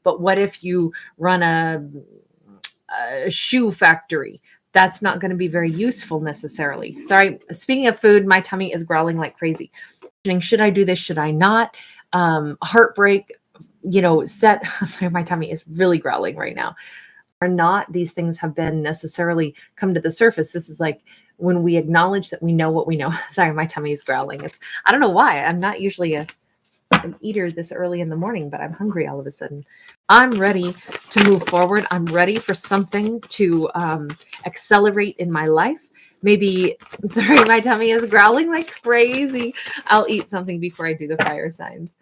But what if you run a shoe factory? That's not going to be very useful necessarily. Sorry, speaking of food, my tummy is growling like crazy. Should I do this? Should I not? Heartbreak, sorry, my tummy is really growling right now. Or not, these things have been necessarily come to the surface. This is like when we acknowledge that we know what we know. Sorry, my tummy is growling. I don't know why. I'm not usually an eater this early in the morning, but I'm hungry all of a sudden. I'm ready to move forward. I'm ready for something to accelerate in my life. Maybe, sorry, my tummy is growling like crazy. I'll eat something before I do the fire signs.